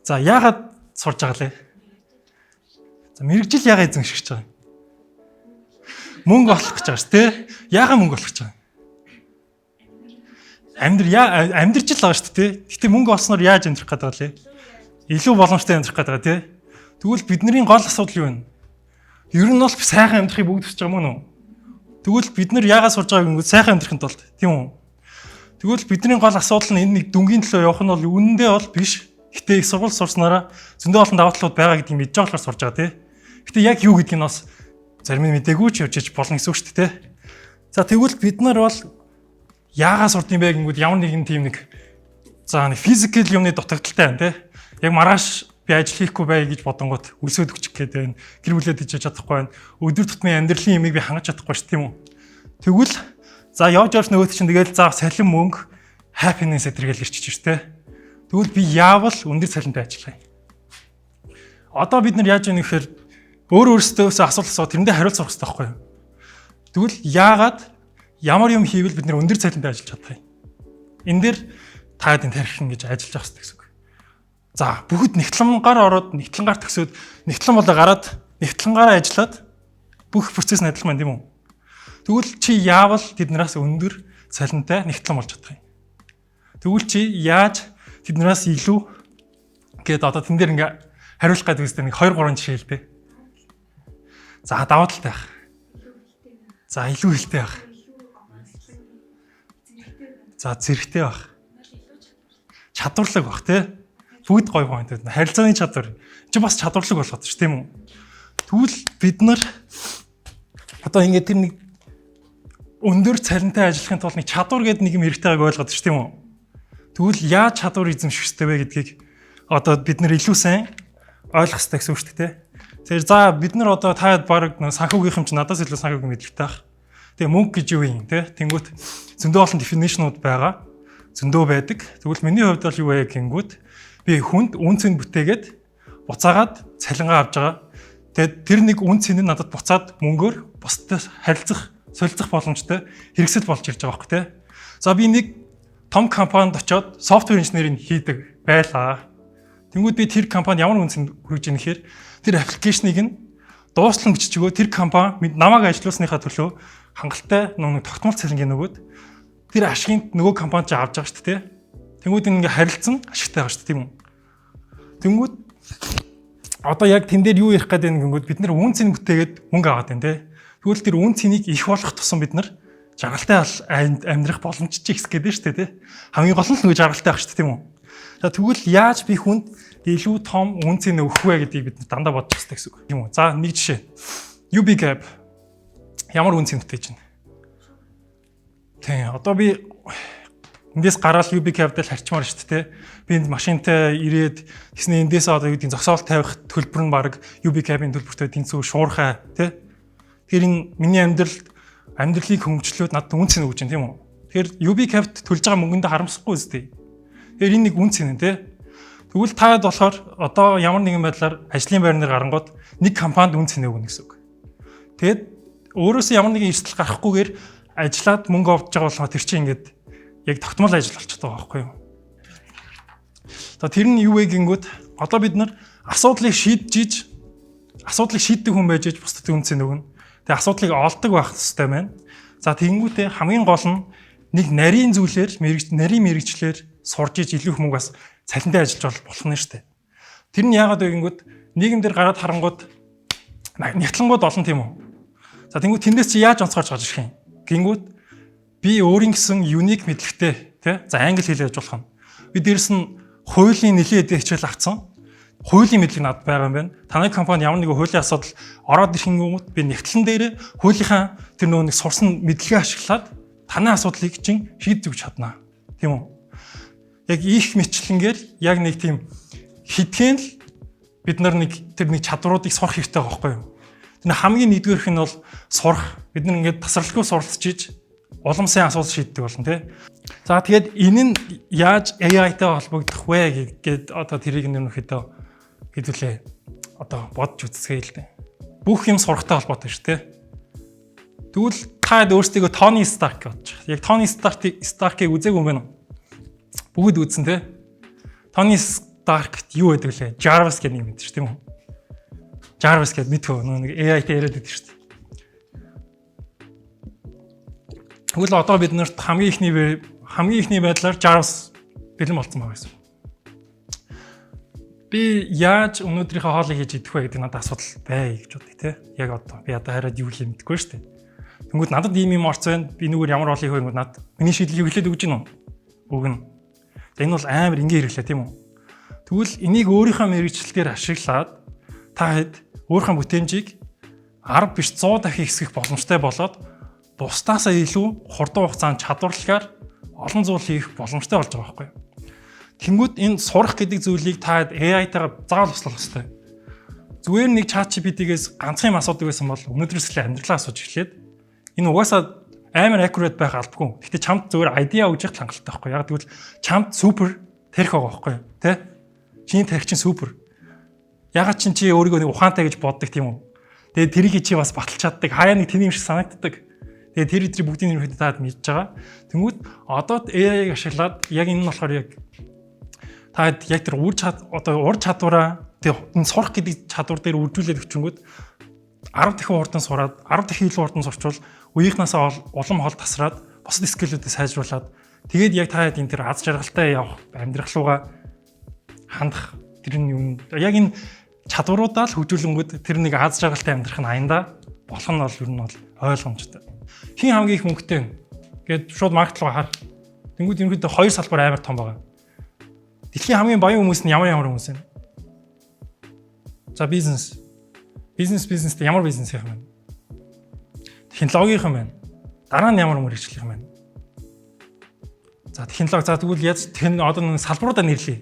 За яагаад сурж байгаа лээ? За мэрэгжил яагаад эзэмшиж байгаа юм? Мөнгө олох гэж байгаа ш, тэ? Яагаад мөнгө олох гэж байгаа юм? Амьдрж л байгаа ш, тэ? Гэтэ мөнгө олсноор яаж амьдрах гэдэг вэ? Илүү боломжтой амьдрах гэдэг, тэ? Тэгвэл бидний гол асуудал юу вэ? Ер нь бол сайхан амьдрахыг бүгд хүсэж байгаа мөн үү? Тэгвэл бид нар яагаад сурж байгааг нь сайхан амьдрахын тулд, тийм үү? Тэгвэл бидний гол асуудал нь энэ нэг дүнгийн төлөө явах нь бол үнэндээ бол биш. Гэтэ их сургууль сурснараа зөндөө олон даваа талууд байгаа гэдгийг мэдж байгаа болохоор сурж байгаа, тий. Гэтэ яг юу гэдгийг нь бас зарим нь мэдээгүй ч явж болно гэсэн үг шүү дээ, тий. За тэгвэл бид нар бол яагаад сурд юм бэ гингүүд ямар нэгэн тийм нэг нэг физикал юмны дутагдaltaй байна, тий. Яг маргааш би ажил хийхгүй бай гэж бодонгууд үлсөөд өгчих гээд байна. Гэр бүлээд ичээж чадахгүй байна. Өдөр тутмын амьдралын юмыг би хангаж чадахгүй ш, тийм үү? Тэгвэл за явж нөгөөд чинь тэгэл за салин мөнгө happiness зэрэгэл ирчих штэ. Тэгвэл би яавал өндөр цалинтай ажиллая. Одоо бид нар яаж яах вэ гэхээр өөрөөсөө асуулт тэрэндээ хариулт сурах хэрэгтэй байхгүй юу? Тэгвэл яагаад ямар юм хийвэл бид нар өндөр цалинтай ажиллаж чадах юм? Энэ дээр таад энэ тархин гэж ажиллаж явах хэрэгтэй гэсэн үг. За бүгд нэгтлэнгаар ороод нэгтлэнгаар төгсөөд нэгтлэн болоо гараад нэгтлэнгаараа ажиллаад бүх процесс нь адилхан байна тийм үү? Тэгвэл чи яавал тэднээс өндөр цалинтай нэгтлэн болж чадах юм? Тэгвэл чи яаж тэднээс илүү гээд одоо тэн дээр ингээ хариулах гэдэг үстэй нэг 2 3 жишээ хэлдэг. За даваа талтай байх. За илүү хэлтэй байх. За зэрэгтэй байх. Чадварлаг байх тий. Бүгд гоё point. Харилцааны чадвар. Чи бас чадварлаг болгоод ш тийм үү? Тэгвэл бид нар одоо ингэ тэр нэг өндөр цалинтай ажиллахын тулд нэг чадвар гэдэг нэг юм хэрэгтэйг ойлгоод ш тийм үү? Тэгвэл яаж чадвар эзэмших ёстой вэ гэдгийг одоо бид нар илүү сайн ойлгох ёстой гэсэн үг шүү дээ. Тэгэхээр за бид нар одоо та баг санхүүгийнх юм чи надаас илүү санхүүгийн мэдлэгтэй байх. Тэгээ мөнгө гэж юу юм те? Тэнгүүт зөндөө олон definition-ууд байгаа. Зөндөө байдаг. Тэгвэл миний хувьд бол юу вэ гингүүд би хүнд үн цэн бүтээгээд буцаагаад цалингаа авж байгаа. Тэгээд тэр нэг үн цэн нь надад буцаад мөнгөөр бусдад харилцах, солилцох боломжтой хэрэгсэл болж ирж байгаа байхгүй те. За би нэг том компанид очиод софтвер инженерийг хийдэг байлаа. Тэнгүүд би тэр компанид ямар үн цэн хүргэж ийн гэхээр тэр аппликейшнийг нь дууслан биччихгөө тэр компани намайг ажилуулсныхаа төлөө хангалттай нэг тогтмол цалингийн нөгөөд тэр ашигт нөгөө компанид ч авч байгаа шүү дээ. Тэнгүүд ингээ харилцсан ашигтай байгаа шүү дээ тийм үү? Тэнгүүд одоо яг тэн дээр юу ярих гэдэг нэгэнгүүд бид нар үн цэн бүтээгээд мөнгө аваад байна те. Тэгвэл тэр үн цэнийг их болох тусам бид нар жаргалтай амьдрах боломж ч ихс гэдэг шүү дээ те. Хамгийн гол нь нөгөө жаргалтай байх шүү дээ тийм үү? За тэгвэл яаж би хүнд илүү том үн цэн өгөх вэ гэдгийг бид дандаа бодож хэрэгтэй гэсэн үг тийм үү? За нэг жишээ. UBCAP ямар үн цэн бүтээж байна? Тийм одоо би эндээс гараад UBCAP дээр харчмаар шүү дээ. Би энд машинтай ирээд тэсний эндээс одоо юу гэдэг зогсоолт тавих төлбөр нь баг UBCAP-ийн төлбөртэй тэнцүү шуурхай тий. Тэгэхээр энэ миний амьдралыг хөнгөлөлөөд надад үн цэн өгч байна тийм үү? Тэгэхээр UBCAP-т төлж байгаа мөнгөндөө харамсахгүй үстэй. Тэгэхээр энэ нэг үн цэн тий. Тэгвэл таад болохоор одоо ямар нэгэн байдлаар ажлын байрнаар гарангууд нэг компанид үн цэн өгнө гэсэн үг. Тэгээд өөрөөсөө ямар нэгэн эрсдэл гарахгүйгээр ажиллаад мөнгө авч байгаа болохоор тэр чинь ингээд яг тогтмол ажил болчиход байгаа байхгүй юу? За тэр нь юу вэ гингүүд одоо бид нар асуудлыг шийддэг хүн байж иж бусдад үн цэн өгнө. Тэгээ асуудлыг олдог байх хэрэгтэй байна. За тэгэнгүүтээ хамгийн гол нь нэг нарийн зүйлээр нарийн мэрэгчлэр сурж иж илүү их мөнгө бас цалинтай ажиллаж болох нь шүү дээ. Тэр нь яагаад вэ гингүүд нийгэм дээр гараад харангууд нэгтлэнгууд олон тийм үү? За тэгэнгүүт тэндээс чи яаж онцгойж гарч ирэх юм? Гингүүд би өөрийн гэсэн юник мэдлэгтэй тий. За англи хэлээр ажиллах нь. Би дээрс нь хуулийн нэлээд хичээл авсан. Хуулийн мэдлэг надад байгаа юм байна. Танай компани ямар нэгэн хуулийн асуудал ороод ирэх юмуд би нэгтлэн дээр хуулийнхаа тэр нөгөө нэг сурсан мэдлэгээ ашиглаад танай асуудлыг чинь шийдэж өгч чаднаа. Тийм үү? Яг их мэтлэнгээр яг нэг тийм хитгэн л бид нар тэр нэг чадваруудыг сурах хэрэгтэй байгаа байхгүй юу? Тэр хамгийн нэгдүгээрх нь бол сурах. Бид нар ингээд тасралтгүй суралцж улам сайн асуудал шийддэг болно тий. За тэгээд энэ нь яаж AI-тай холбогдох вэ гэдэг одоо тэрийг нэрнөхдөө хэдүүлээ одоо бодж үзсгээ л дээ. Бүх юм сурахтай холбоотой шүү тий. Тэгвэл та өөрсдөө Тони Старк гэж. Яг Тони Старкийг үзээгүй юм байна уу? Бүгд үзсэн тий. Тони Dark юу гэдэг лээ? Jarvis гэдэг нэг мэдэрч тийм үү? Jarvis гэдэг мэдхөө нэг AI-тэй яриад байдаг шүү дээ. Тэгвэл одоо бид нарт хамгийн ихний байдлаар Jarvis бэлэн болсон байгаа гэсэн. Би яаж өнөөдрийнхөө хоолыг хийж идэх вэ гэдэг надад асуудал бай гэж бодъё те. Яг одоо би одоо хараад юу хэлэх мэдэхгүй шүү дээ. Тэнгүүд надад ийм орц байна. Би нүгээр ямар хоолыг хөөе надад миний шийдлийг хүлээд өгч гинөө. Өгнө. Энэ бол амар ингийн хэрэглээ тийм үү? Тэгвэл энийг өөрийнхөө мэргэжилтээр ашиглаад та хэд өөрийнхөө бүтээмжийг 10 биш 100 дахин хэсгэх боломжтой болоод бусдаасаа илүү хурдан хугацаанд чадварлагаар олон зүйл хийх боломжтой болж байгаа байхгүй юу? Тэнгүүд энэ сурах гэдэг зүйлийг та AI-тайгаа заавал туслах хэрэгтэй. Зүгээр нэг ChatGPT-гээс ганцхан юм асуудаг байсан бол өнөөдрөөс эхлээ амьдралаа асууж эхлээд энэ угаасаа амар accurate байх албагүй. Гэхдээ чамд зүгээр idea өгж явах хангалттай байхгүй юу? Яг тэгвэл чамд супер тарих байгаа байхгүй юу? Тэ? Чиний тарих чинь супер. Ягаад чи өөрийгөө нэг ухаантай гэж боддог тийм үү? Тэгээд тэрийг чи бас баталж чаддаг. Хаяа нэг тэний юм шиг санагддаг. Тэгээд тэр өдрийн бүгдийн ерөнхийдөө таад мэдж байгаа. Тэнгүүд одоо AI-г ашиглаад яг энэ нь болохоор яг таад яг тэр ур чадвараа тэгээд энэ сурах гэдэг чадвар дээр үржүүлээд өчнгүүд 10 дахин хурдан сураад 10 дахин илүү хурдан сурчвал үеийнхнаасаа улам хол тасраад бусад скиллүүдээ сайжруулад тэгээд яг та энэ тэр аз жаргалтай явах амьдрах руугаа хандах тэр нь юм яг энэ чадваруудаа л хөгжүүлэнгүүд тэр нэг аз жаргалтай амьдрах нь аяндаа болох нь бол ер нь бол ойлгомжтой. Хин хамгийн их мөнгөтэй гээд шууд маркет руу хар. Тэнгүүд ерөнхийдөө хоёр салбар амар том байгаа. Дэлхийн хамгийн баян хүмүүс нь ямар хүмүүс вэ? За бизнес. Бизнестэй ямар бизнес хийх юм бэ? Технологийн юм байна. Дараа нь ямар мөрөглөх юм байна? За технологи за тэгвэл яаж одоо нэг салбаруудаа нэрлэе.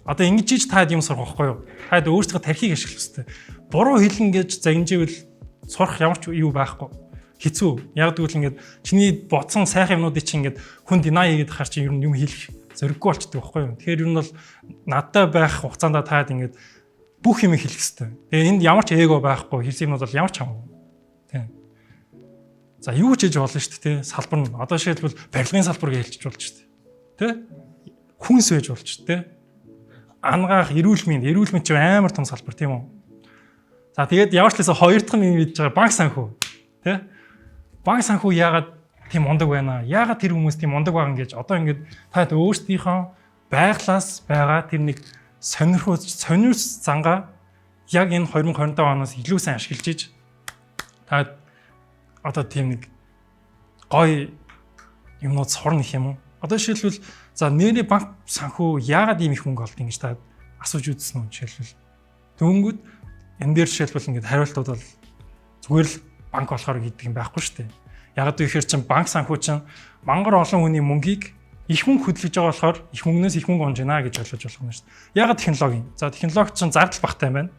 Одоо ингэж хийж таад юм сурах байхгүй юу? Таад өөрсдөө тархийг ашиглах хэрэгтэй. Буруу хэлэн гэж загинживэл сурах ямар ч юу байхгүй. Хэцүү. Яг тэгвэл ингээд чиний бодсон сайхан юмнуудыг чи ингээд хүн deny хийгээд хаар чи ер нь юм хэлэх зориггүй болчдөг байхгүй юу? Тэгэхээр ер нь бол надтай байх хугацаанд таад ингээд бүх юм хэлэх хэрэгтэй. Тэгээ энд ямар ч эго байхгүй хэлсэн юм бол ямар ч хамаагүй. Тийм. За юу ч хийж болно шүү дээ, тий? Салбар нь одоо жишээлбэл барилгын салбар гэж хэлчих болж шүү дээ. Тэ? Хүнс байж болж шүү дээ. Ангаах, эрүүл мэнд ч амар том салбар тийм үү? За тэгээд ямар ч лээсээ хоёр дахь нь мэдж байгаа банк санхүү, тий? Банк санхүү яагаад тийм мундаг байна? Яагаад тэр хүмүүс тийм мундаг байгаа гэж одоо ингээд та өөрсдийнхөө байглаас байгаа тэр нэг сонирхолтой зангаа яг энэ 2025 оноос илүү сайн ашиглаж иж та одоо тийм нэг гоё юмнууд сурна гэх юм уу? Одоо жишээлбэл за нэрний банк санхүү яагаад ийм их мөнгө олд ингэж та асууж үзсэн үү жишээлбэл. Дөнгөд энэ дээр жишээлбэл ингээд хариултууд бол зүгээр л банк болохоор гэдэг юм байхгүй шүү дээ. Яг гэхээр чин банк санхүү чин мангар олон хүний мөнгийг их мөнгө хөдөлж байгаа болохоор их мөнгнөөс их мөнгө онж гинэ гэж ойлгож болох юм шүү дээ. Яг технологи. За технологи чин зардал багтай юм байна.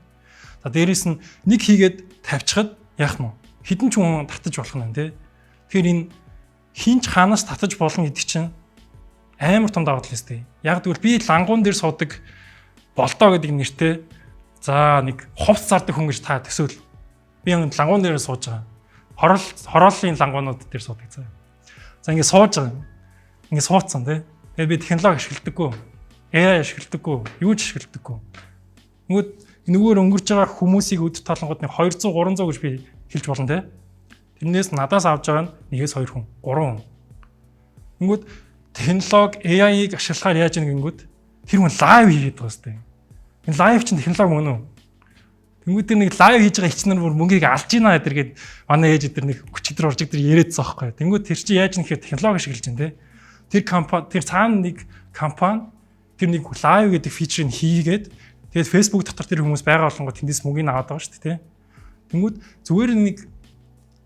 За дээрээс нь нэг хийгээд тавьчихад яах нь вэ? Хэдэн ч хүн татаж болох нь тий. Тэгэхээр энэ хинч хаанаас татаж болно гэдэг чинь амар том давуу тал өстэй. Яг тэгвэл би лангуун дээр суудаг болдоо гэдэг нэртэй за нэг хувц зардаг хүн гэж та төсөөл. Би лангуун дээр сууж байгаа. Хорооллын лангуунууд дээр суудаг цаа. За ингэ сууж байгаа. Ингэ суудсан тий. Тэгээд би технологи ашигладаггүй. AI ашигладаггүй. Юу ч ашигладаггүй. Нөгөөр өнгөрч байгаа хүмүүсийг өдөр талангууд нэг 200 300 гэж би хэлж болно тий. Тэрнээс надаас авч байгаа нь 1-2 хүн, 3 хүн. Тэнгүүд технологи AI-ыг ашиглахаар яаж ингэнгүүт тэр хүн лайв хийгээд байгаа сте. Энэ лайв чинь технологи мөн үү? Тэнгүүд тэр нэг лайв хийж байгаа хичнээн бүр мөнгийг алж ийна гэдэргээд манай ээж өдр нэг хүчээр орж өдр яриадсан байхгүй. Тэнгүүд тэр чинь яаж нэхэ технологи ашиглаж байна те. Тэр компани тэр цаана нэг компани тэр нэг лайв гэдэг фичрийг хийгээд тэгээд Facebook дотор тэр хүмүүс байгаа болгоо тэндээс мөнгөний аваад байгаа шүү дээ те. Тэнгүүд зүгээр нэг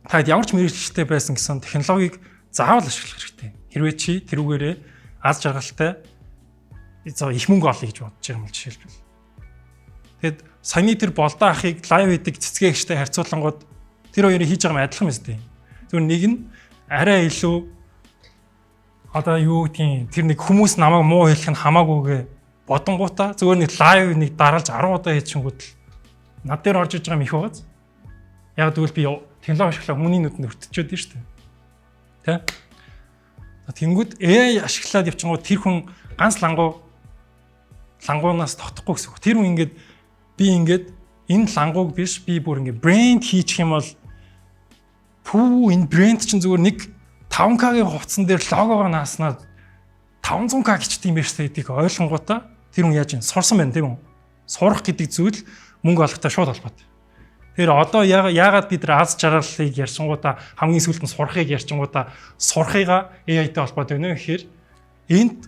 та ямар ч мэрэгчлэлтэй байсан гэсэн технологиг заавал ашиглах хэрэгтэй. Хэрвээ чи тэрүүгээрээ аз жаргалтай их мөнгө олъё гэж бодож байгаа юм жишээлбэл. Тэгэд саяны тэр болдоо ахыг лайв хийдэг цэцгээгчтэй харьцуулангууд тэр хоёрыг хийж байгаа юм адилхан мэт. Зүгээр нэг нь арай илүү одоо юу гэдгийг тэр нэг хүмүүс намайг муу хэлэх нь хамаагүйгээ бодонгуудаа зүгээр нэг лайв нэг дараалж 10 удаа хийчихэнгүүт л над дээр орж иж байгаа юм их байгааз. Яг тэгвэл би технологи ашиглаа хүний нүдэнд өртчөөд нь шүү дээ. Тэ? Тэнгүүд AI ашиглаад явчихгоо тэр хүн ганц лангуу лангуунаас тогтохгүй гэсэн үг. Тэр хүн ингээд би ингээд энэ лангууг биш би бүр ингээд брэнд хийчих юм бол пүү энэ брэнд чинь зүгээр нэг 5К-гийн хувцсан дээр логогоо нааснаа 500К гिचт юм биш гэдгийг ойлгонгуудаа тэр хүн яаж юм сурсан байна тийм үү? Сурах гэдэг зүйл мөнгө олохтой шууд холбоотой. Тэр одоо яагаад бид нар аз жаргалыг ярьсангуудаа хамгийн сүүлд нь сурахыг ярьсангуудаа сурахыгаа AI-тай холбоотой байна вэ гэхээр энд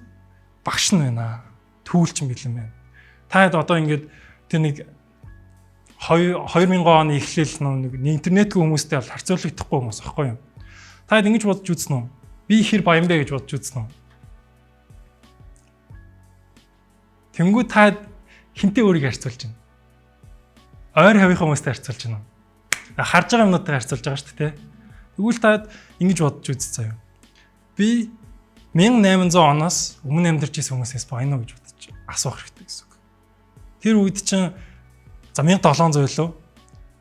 багш нь байна. Түүлч юм бэлэн байна. Та хэд одоо ингээд тэр нэг 2000 оны эхлэл нэг интернетгүй хүмүүстэй бол харьцуулагдахгүй хүмүүс аахгүй юу? Та хэд ингэж бодож үзсэн үү? Би хэр баян бэ гэж бодож үзсэн үү? Тэнгүү та хинтээ өөрийгөө харьцуулж байна. Ойр хавийнхаа хүмүүстэй харьцуулж байна. Харж байгаа юмнуудтай харьцуулж байгаа шүү дээ. Тэгвэл та ингэж бодож үзсэн заяа. Би 1800 оноос өмнө амьдарч ирсэн хүмүүсээс баян уу гэж бодож асуух хэрэгтэй гэсэн үг. Тэр үед чинь за 1700 лөө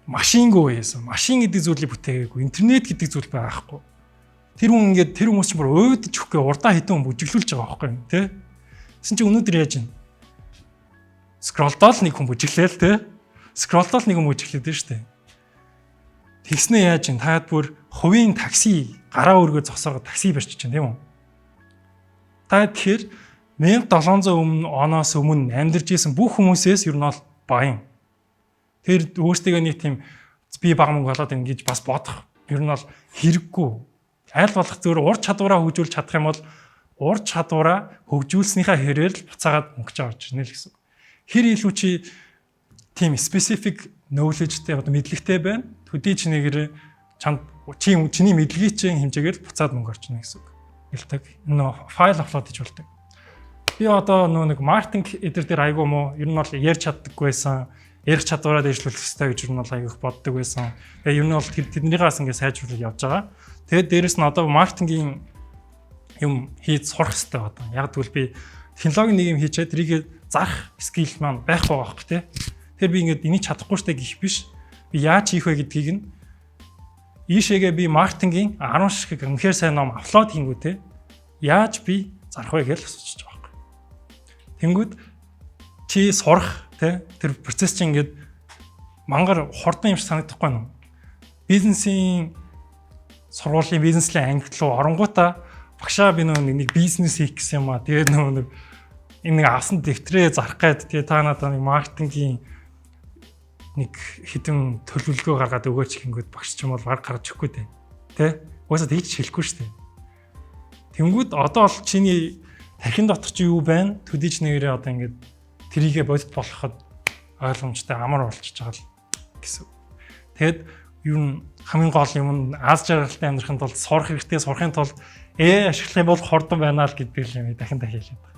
машингүй байсан. Машин гэдэг зүйлийг бүтээгээгүй. Интернет гэдэг зүйл байхгүй. Тэр хүн ингээд тэр хүмүүс чинь бүр өөдөж өгөхгүй урдаа хитэн хүн бүжиглүүлж байгаа байхгүй юм тий. Тэсэн чинь өнөөдөр яаж юм? Скроллдол нэг хүн бүжиглээл тий. Скроллдол нэг хүн бүжиглээд дээ шүү дээ. Тэгснээ яаж юм? Таад бүр хувийн такси гараа өргөө зогсоогоо такси барьчих чинь тийм үү? Та тэгэхээр 1700 оноос өмнө амьдарч исэн бүх хүмүүсээс ер нь бол баян. Тэр өөрсдөө нэг тийм би бага мөнгө болоод ингэж бас бодох ер нь бол хэрэггүй. Аль болох зөвөр ур чадвараа хөгжүүлж чадах юм бол ур чадвараа хөгжүүлснийхаа хэрээр л буцаагаад мөнгө авч ирнэ л гэсэн. Хэр илүү чи тийм specific knowledgeтэй одоо мэдлэгтэй байна. Төдий чинийгээр чанд чиний мэдлэгийн чинь хэмжээгээр буцаад мөнгө орчно гэсэн үг. Илдэг. Энэ файл аплод хийж болдог. Би одоо нэг маркетинг эдэр дээр айгуу мó ер нь бол ярьж чаддаггүй байсан. Ярих чадвараа дэвшлүүлэх хэрэгтэй гэж ер нь бол айгуух боддог байсан. Тэгээ ер нь бол тэднийгээс ингээд сайжруулж явж байгаа. Тэгээд дээрэс нь одоо маркетингийн юм хийж сурах хэрэгтэй одоо. Яг тэгвэл би технологийн нэг юм хийчээ тэрийг зарах скил маань байх байгаа байхгүй тий. Тэр би ингээд энийг чадахгүй штэ гэх биш. Би яаж хийх вэ гэдгийг нь ийшээгээ би маркетингийн 10 шиг үнэхээр сайн ном аплод хийнгүү те. Яаж би зарах вэ гэж асууж байгаа байхгүй. Тэнгүүд чи сурах те тэр процесс чинь ингээд мангар хурдан юм шиг санагдахгүй нь. Бизнесийн сургуулийн бизнеслийн англи руу оронгуудаа багшаа би нэг бизнес хийх гэсэн юм аа. Тэгээд нэг энэ авсан дэвтрээ зарах гээд тэгээ та надад нэг маркетингийн нэг хідэн төлөвлөгөө гаргаад өгөөч гингүүд багш ч юм бол баг гаргаж өгөхгүй дээ. Тэ? Угаасаа тэгж хэлэхгүй шүү дээ. Тэнгүүд одоо бол чиний тархин дотор чи юу байна? Төдийч нэгээрээ одоо ингээд трийгээ бодит болгоход ойлгомжтой амар болчихж байгаа л гэсэн. Тэгэд юу н хамгийн гол юм нь аз жаргалтай амьдрахын тулд сурах хэрэгтэй, сурахын тулд ашиглах юм бол хурдан байна л гэдэг юм дахин дахин хэлээд байна.